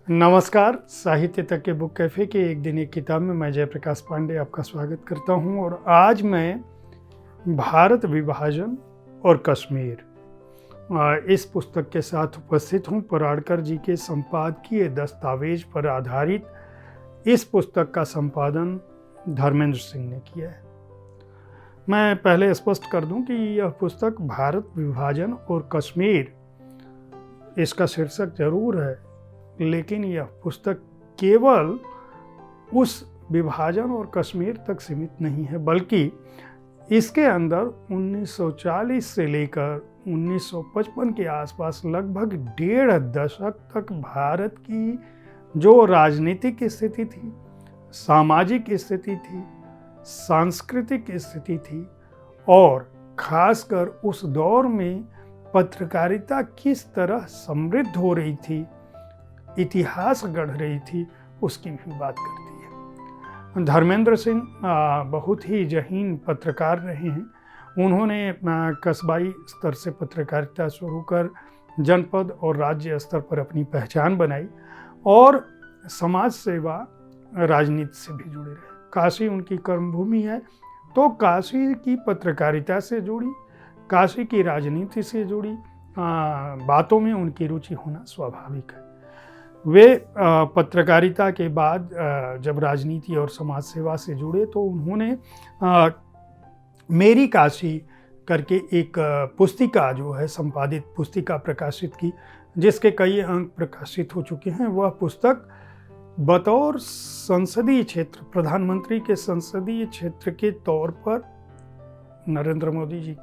नमस्कार। साहित्य तक के बुक कैफ़े के एक दिन एक किताब में मैं जयप्रकाश पांडे आपका स्वागत करता हूं और आज मैं भारत विभाजन और कश्मीर इस पुस्तक के साथ उपस्थित हूं। पराड़कर जी के संपादकीय दस्तावेज पर आधारित इस पुस्तक का संपादन धर्मेंद्र सिंह ने किया है। मैं पहले स्पष्ट कर दूं कि यह पुस्तक भारत विभाजन और कश्मीर इसका शीर्षक जरूर है, लेकिन यह पुस्तक केवल उस विभाजन और कश्मीर तक सीमित नहीं है, बल्कि इसके अंदर 1940 से लेकर 1955 के आसपास लगभग 1.5 दशक तक भारत की जो राजनीतिक स्थिति थी, सामाजिक स्थिति थी, सांस्कृतिक स्थिति थी और खासकर उस दौर में पत्रकारिता किस तरह समृद्ध हो रही थी, इतिहास गढ़ रही थी, उसकी भी बात करती है। धर्मेंद्र सिंह बहुत ही जहीन पत्रकार रहे हैं। उन्होंने कस्बाई स्तर से पत्रकारिता शुरू कर जनपद और राज्य स्तर पर अपनी पहचान बनाई और समाज सेवा राजनीति से भी जुड़े रहे। काशी उनकी कर्मभूमि है, तो काशी की पत्रकारिता से जुड़ी, काशी की राजनीति से जुड़ी बातों में उनकी रुचि होना स्वाभाविक है। वे पत्रकारिता के बाद जब राजनीति और समाज सेवा से जुड़े तो उन्होंने मेरी काशी करके एक पुस्तिका जो है संपादित पुस्तिका प्रकाशित की, जिसके कई अंक प्रकाशित हो चुके हैं। वह पुस्तक बतौर संसदीय क्षेत्र, प्रधानमंत्री के संसदीय क्षेत्र के तौर पर, नरेंद्र मोदी जी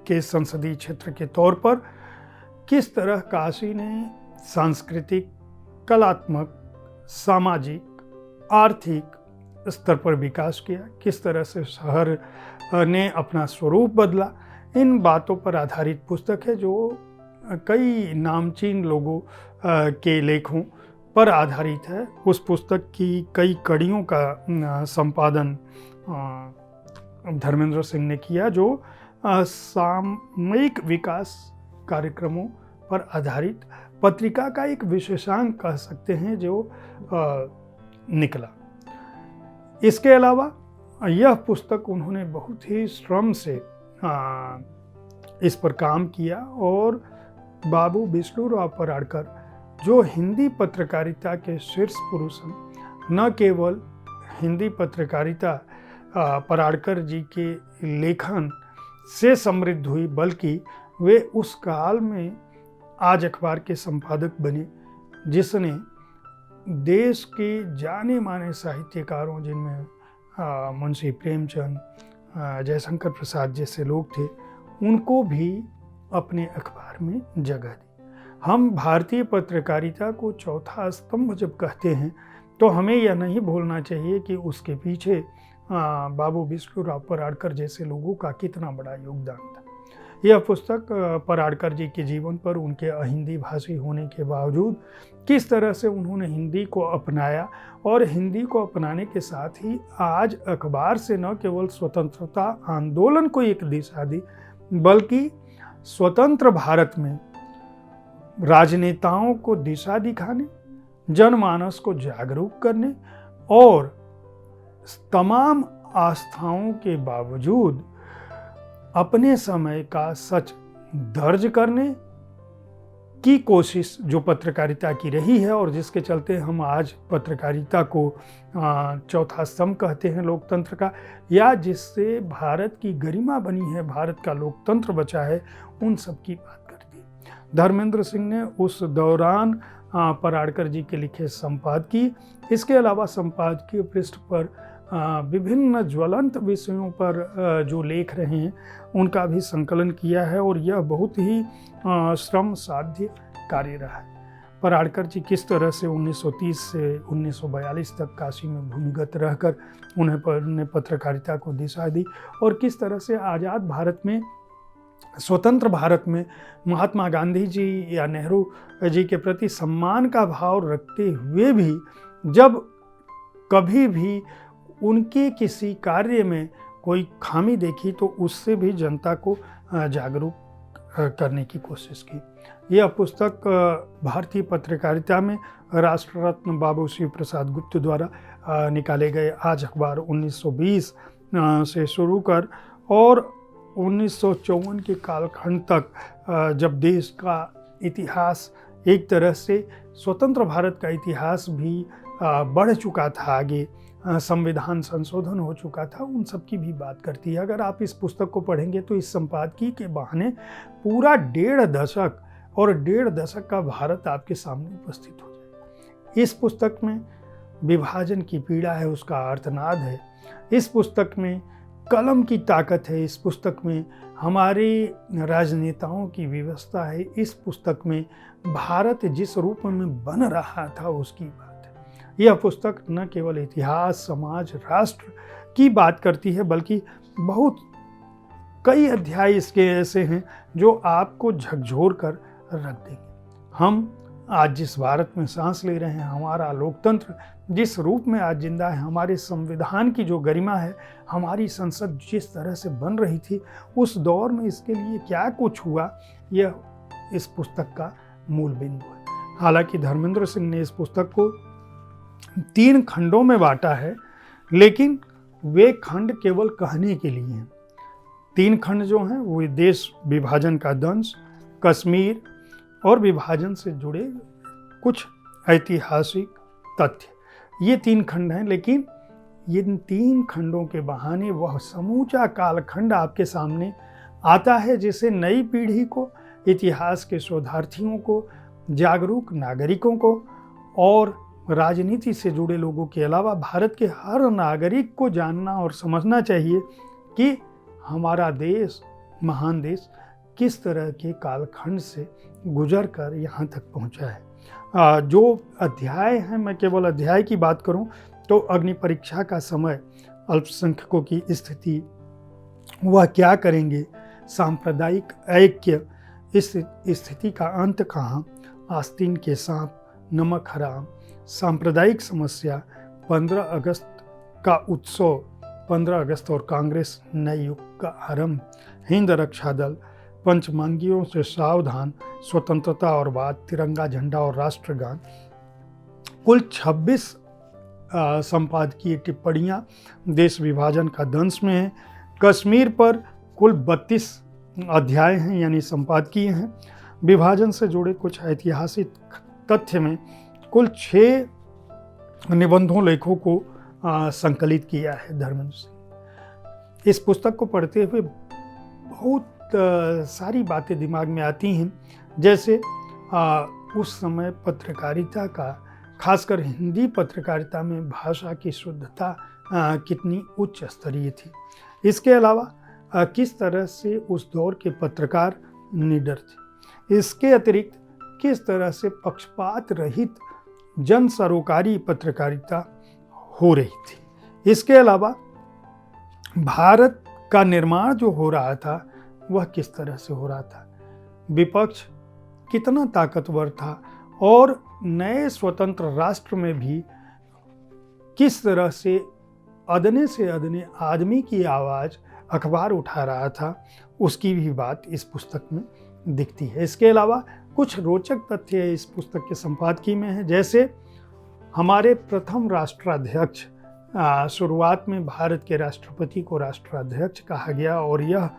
के संसदीय क्षेत्र के तौर पर किस तरह काशी ने सांस्कृतिक, कलात्मक, सामाजिक, आर्थिक स्तर पर विकास किया, किस तरह से शहर ने अपना स्वरूप बदला, इन बातों पर आधारित पुस्तक है जो कई नामचीन लोगों के लेखों पर आधारित है। उस पुस्तक की कई कड़ियों का संपादन धर्मेंद्र सिंह ने किया, जो सामयिक विकास कार्यक्रमों पर आधारित पत्रिका का एक विशेषांक कह सकते हैं जो निकला। इसके अलावा यह पुस्तक उन्होंने बहुत ही श्रम से इस पर काम किया और बाबू विष्णुराव पराड़कर जो हिंदी पत्रकारिता के शीर्ष पुरुष हैं, न केवल हिंदी पत्रकारिता पराड़कर जी के लेखन से समृद्ध हुई, बल्कि वे उस काल में आज अखबार के संपादक बने जिसने देश के जाने माने साहित्यकारों, जिनमें मुंशी प्रेमचंद, जयशंकर प्रसाद जैसे लोग थे, उनको भी अपने अखबार में जगह दी। हम भारतीय पत्रकारिता को चौथा स्तंभ जब कहते हैं तो हमें यह नहीं भूलना चाहिए कि उसके पीछे बाबू विष्णुराव पराड़कर जैसे लोगों का कितना बड़ा योगदान था। यह पुस्तक पराड़कर जी के जीवन पर, उनके अहिंदी भाषी होने के बावजूद किस तरह से उन्होंने हिंदी को अपनाया और हिंदी को अपनाने के साथ ही आज अखबार से न केवल स्वतंत्रता आंदोलन को एक दिशा दी, बल्कि स्वतंत्र भारत में राजनेताओं को दिशा दिखाने, जनमानस को जागरूक करने और तमाम आस्थाओं के बावजूद अपने समय का सच दर्ज करने की कोशिश जो पत्रकारिता की रही है और जिसके चलते हम आज पत्रकारिता को चौथा स्तंभ कहते हैं लोकतंत्र का, या जिससे भारत की गरिमा बनी है, भारत का लोकतंत्र बचा है, उन सब की बात करती है। धर्मेंद्र सिंह ने उस दौरान पराड़कर जी के लिखे संपादकीय, इसके अलावा संपादकीय पृष्ठ पर विभिन्न ज्वलंत विषयों पर जो लेख रहे हैं उनका भी संकलन किया है और यह बहुत ही श्रम साध्य कार्य रहा है। पराड़कर जी किस तरह से 1930 से 1942 तक काशी में भूमिगत रहकर उन्हें पत्रकारिता को दिशा दी और किस तरह से आज़ाद भारत में, स्वतंत्र भारत में महात्मा गांधी जी या नेहरू जी के प्रति सम्मान का भाव रखते हुए भी जब कभी भी उनके किसी कार्य में कोई खामी देखी तो उससे भी जनता को जागरूक करने की कोशिश की। यह पुस्तक भारतीय पत्रकारिता में राष्ट्र रत्न बाबू शिव प्रसाद गुप्त द्वारा निकाले गए आज अखबार 1920 से शुरू कर और 1954 के कालखंड तक, जब देश का इतिहास एक तरह से स्वतंत्र भारत का इतिहास भी बढ़ चुका था, आगे संविधान संशोधन हो चुका था, उन सब की भी बात करती है। अगर आप इस पुस्तक को पढ़ेंगे तो इस संपादकीय के बहाने पूरा 1.5 दशक और 1.5 दशक का भारत आपके सामने उपस्थित हो जाएगा। इस पुस्तक में विभाजन की पीड़ा है, उसका आर्तनाद है। इस पुस्तक में कलम की ताकत है। इस पुस्तक में हमारे राजनेताओं की व्यवस्था है। इस पुस्तक में भारत जिस रूप में बन रहा था उसकी बात है। यह पुस्तक न केवल इतिहास, समाज, राष्ट्र की बात करती है, बल्कि बहुत कई अध्याय इसके ऐसे हैं जो आपको झकझोर कर रख देंगे। हम आज जिस भारत में सांस ले रहे हैं, हमारा लोकतंत्र जिस रूप में आज जिंदा है, हमारे संविधान की जो गरिमा है, हमारी संसद जिस तरह से बन रही थी, उस दौर में इसके लिए क्या कुछ हुआ, यह इस पुस्तक का मूल बिंदु है। हालांकि धर्मेंद्र सिंह ने इस पुस्तक को 3 खंडों में बांटा है, लेकिन वे खंड केवल कहने के लिए हैं। 3 खंड जो हैं वो देश विभाजन का दंश, कश्मीर और विभाजन से जुड़े कुछ ऐतिहासिक तथ्य, ये 3 खंड हैं। लेकिन इन 3 खंडों के बहाने वह समूचा कालखंड आपके सामने आता है, जिसे नई पीढ़ी को, इतिहास के शोधार्थियों को, जागरूक नागरिकों को और राजनीति से जुड़े लोगों के अलावा भारत के हर नागरिक को जानना और समझना चाहिए कि हमारा देश, महान देश, किस तरह के कालखंड से गुजर कर यहाँ तक पहुँचा है। जो अध्याय हैं, मैं केवल अध्याय की बात करूँ तो अग्नि परीक्षा का समय, अल्पसंख्यकों की स्थिति, वह क्या करेंगे, सांप्रदायिक ऐक्य, इस स्थिति का अंत कहाँ, आस्तीन के सांप, नमक हराम, सांप्रदायिक समस्या, 15 अगस्त का उत्सव, 15 अगस्त और कांग्रेस, नए युग का आरंभ, हिंद रक्षा दल, पंचमांगियों से सावधान, स्वतंत्रता और बात, तिरंगा झंडा और राष्ट्रगान। कुल 26 संपादकीय टिप्पणियां देश विभाजन का दंश में हैं। कश्मीर पर कुल 32 अध्याय हैं, यानी संपादकीय हैं। विभाजन से जुड़े कुछ ऐतिहासिक तथ्य में कुल 6 निबंधों, लेखों को संकलित किया है धर्मेंद्र सिंह। इस पुस्तक को पढ़ते हुए बहुत सारी बातें दिमाग में आती हैं, जैसे उस समय पत्रकारिता का, खासकर हिंदी पत्रकारिता में भाषा की शुद्धता कितनी उच्च स्तरीय थी। इसके अलावा किस तरह से उस दौर के पत्रकार निडर थे। इसके अतिरिक्त किस तरह से पक्षपात रहित जन सरोकारी पत्रकारिता हो रही थी। इसके अलावा भारत का निर्माण जो हो रहा था वह किस तरह से हो रहा था, विपक्ष कितना ताकतवर था और नए स्वतंत्र राष्ट्र में भी किस तरह से अदने आदमी की आवाज़ अखबार उठा रहा था, उसकी भी बात इस पुस्तक में दिखती है। इसके अलावा कुछ रोचक तथ्य इस पुस्तक के संपादकीय में है, जैसे हमारे प्रथम राष्ट्राध्यक्ष, शुरुआत में भारत के राष्ट्रपति को राष्ट्राध्यक्ष कहा गया और यह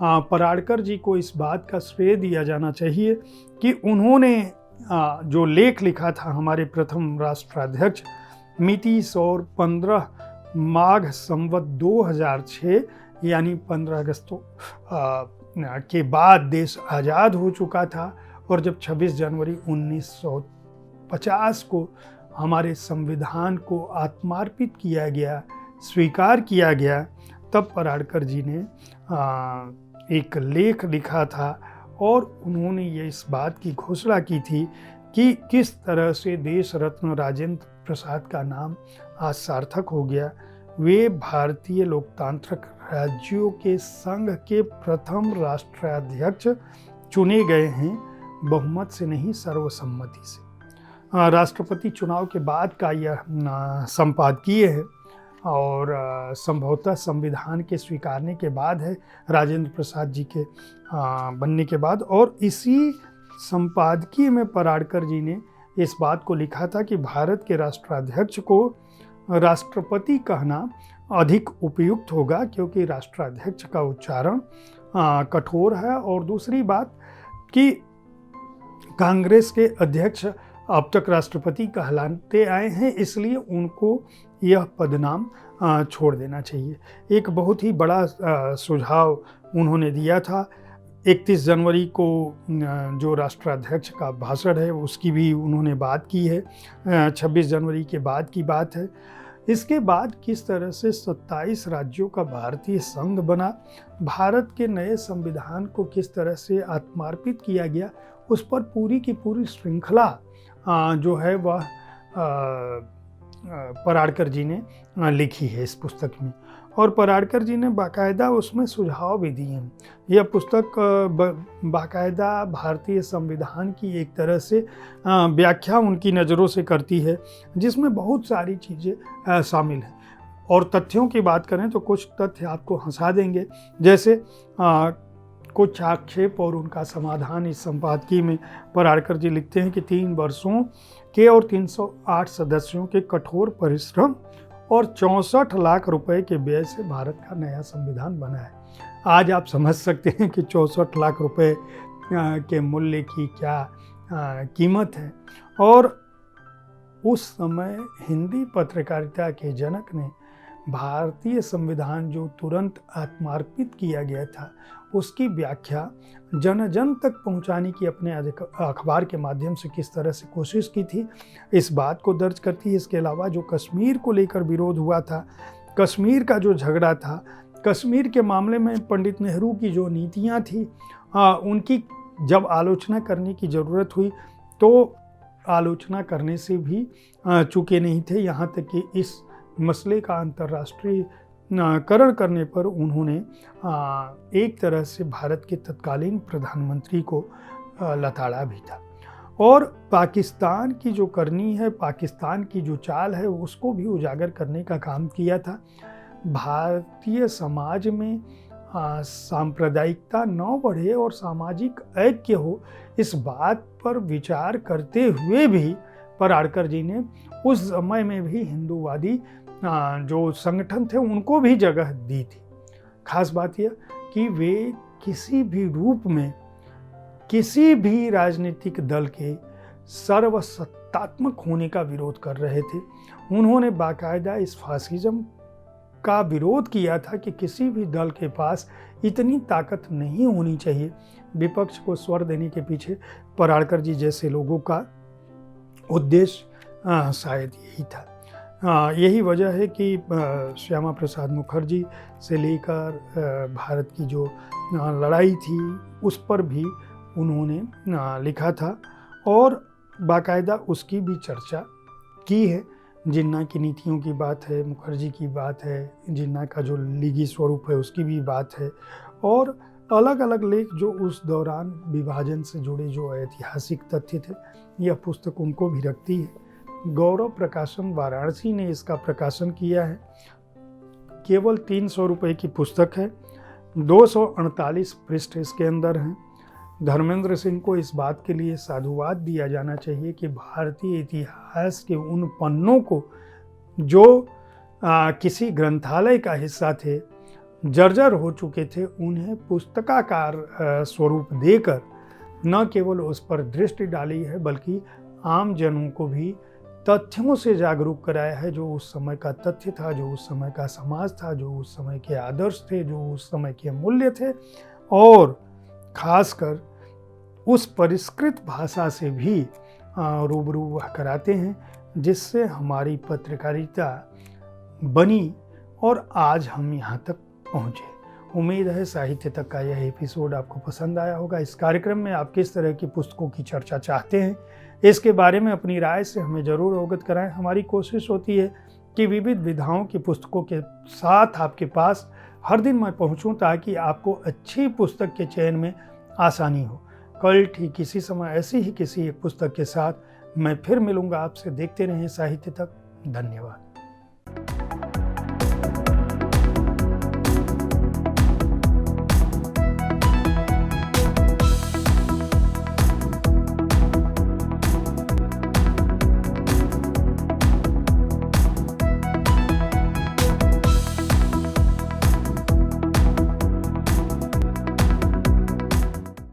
पराड़कर जी को इस बात का श्रेय दिया जाना चाहिए कि उन्होंने जो लेख लिखा था हमारे प्रथम राष्ट्राध्यक्ष, मिति 15 माघ संवत 2006, यानी 15 अगस्त के बाद देश आज़ाद हो चुका था और जब 26 जनवरी 1950 को हमारे संविधान को आत्मार्पित किया गया, स्वीकार किया गया, तब पराड़कर जी ने एक लेख लिखा था और उन्होंने ये इस बात की घोषणा की थी कि किस तरह से देश रत्न राजेंद्र प्रसाद का नाम आज सार्थक हो गया। वे भारतीय लोकतांत्रिक राज्यों के संघ के प्रथम राष्ट्राध्यक्ष चुने गए हैं, बहुमत से नहीं, सर्वसम्मति से। राष्ट्रपति चुनाव के बाद का यह संपादकीय है और संभवतः संविधान के स्वीकारने के बाद है, राजेंद्र प्रसाद जी के बनने के बाद। और इसी संपादकीय में पराड़कर जी ने इस बात को लिखा था कि भारत के राष्ट्राध्यक्ष को राष्ट्रपति कहना अधिक उपयुक्त होगा, क्योंकि राष्ट्राध्यक्ष का उच्चारण कठोर है। और दूसरी बात कि कांग्रेस के अध्यक्ष अब तक राष्ट्रपति कहलाते आए हैं, इसलिए उनको यह पदनाम छोड़ देना चाहिए। एक बहुत ही बड़ा सुझाव उन्होंने दिया था। 31 जनवरी को जो राष्ट्राध्यक्ष का भाषण है उसकी भी उन्होंने बात की है, 26 जनवरी के बाद की बात है। इसके बाद किस तरह से 27 राज्यों का भारतीय संघ बना, भारत के नए संविधान को किस तरह से आत्मार्पित किया गया, उस पर पूरी की पूरी श्रृंखला जो है वह पराड़कर जी ने लिखी है इस पुस्तक में। और पराड़कर जी ने बाकायदा उसमें सुझाव भी दिए हैं। यह पुस्तक बाकायदा भारतीय संविधान की एक तरह से व्याख्या उनकी नज़रों से करती है, जिसमें बहुत सारी चीज़ें शामिल हैं। और तथ्यों की बात करें तो कुछ तथ्य आपको हंसा देंगे, जैसे कुछ आक्षेप और उनका समाधान इस संपादकीय में पराड़कर जी लिखते हैं कि 3 वर्षों के और 308 सदस्यों के कठोर परिश्रम और 64 लाख रुपए के व्यय से भारत का नया संविधान बना है। आज आप समझ सकते हैं कि 64 लाख रुपए के मूल्य की क्या कीमत है। और उस समय हिंदी पत्रकारिता के जनक ने भारतीय संविधान जो तुरंत आत्मार्पित किया गया था उसकी व्याख्या जन जन तक पहुंचाने की अपने अखबार के माध्यम से किस तरह से कोशिश की थी, इस बात को दर्ज करती है। इसके अलावा जो कश्मीर को लेकर विरोध हुआ था, कश्मीर का जो झगड़ा था, कश्मीर के मामले में पंडित नेहरू की जो नीतियां थी उनकी जब आलोचना करने की ज़रूरत हुई तो आलोचना करने से भी चूके नहीं थे। यहाँ तक कि इस मसले का अंतर्राष्ट्रीय करण करने पर उन्होंने एक तरह से भारत के तत्कालीन प्रधानमंत्री को लताड़ा भी था। और पाकिस्तान की जो करनी है, पाकिस्तान की जो चाल है, उसको भी उजागर करने का काम किया था। भारतीय समाज में सांप्रदायिकता न बढ़े और सामाजिक ऐक्य हो, इस बात पर विचार करते हुए भी पराड़कर जी ने उस समय में भी हिंदूवादी जो संगठन थे उनको भी जगह दी थी। खास बात यह कि वे किसी भी रूप में किसी भी राजनीतिक दल के सर्वसत्तात्मक होने का विरोध कर रहे थे। उन्होंने बाकायदा इस फासिज्म का विरोध किया था कि किसी भी दल के पास इतनी ताकत नहीं होनी चाहिए। विपक्ष को स्वर देने के पीछे पराड़कर जी जैसे लोगों का उद्देश्य शायद यही था। यही वजह है कि श्यामा प्रसाद मुखर्जी से लेकर भारत की जो लड़ाई थी उस पर भी उन्होंने लिखा था और बाकायदा उसकी भी चर्चा की है। जिन्ना की नीतियों की बात है, मुखर्जी की बात है, जिन्ना का जो लीगी स्वरूप है उसकी भी बात है, और अलग अलग लेख जो उस दौरान विभाजन से जुड़े जो ऐतिहासिक तथ्य थे, यह पुस्तक उनको भी रखती है। गौरव प्रकाशन वाराणसी ने इसका प्रकाशन किया है। केवल 300 रुपये की पुस्तक है, 248 पृष्ठ इसके अंदर हैं। धर्मेंद्र सिंह को इस बात के लिए साधुवाद दिया जाना चाहिए कि भारतीय इतिहास के उन पन्नों को जो किसी ग्रंथालय का हिस्सा थे, जर्जर हो चुके थे, उन्हें पुस्तकाकार स्वरूप देकर न केवल उस पर दृष्टि डाली है बल्कि आम जनों को भी तथ्यों से जागरूक कराया है। जो उस समय का तथ्य था, जो उस समय का समाज था, जो उस समय के आदर्श थे, जो उस समय के मूल्य थे, और खासकर उस परिष्कृत भाषा से भी रूबरू कराते हैं जिससे हमारी पत्रकारिता बनी और आज हम यहाँ तक पहुँचे। उम्मीद है साहित्य तक का यह एपिसोड आपको पसंद आया होगा। इस कार्यक्रम में आप किस तरह की पुस्तकों की चर्चा चाहते हैं, इसके बारे में अपनी राय से हमें ज़रूर अवगत कराएं। हमारी कोशिश होती है कि विविध विधाओं की पुस्तकों के साथ आपके पास हर दिन मैं पहुंचूं ताकि आपको अच्छी पुस्तक के चयन में आसानी हो। कल ठीक इसी समय ऐसी ही किसी एक पुस्तक के साथ मैं फिर मिलूंगा आपसे। देखते रहें साहित्य तक। धन्यवाद।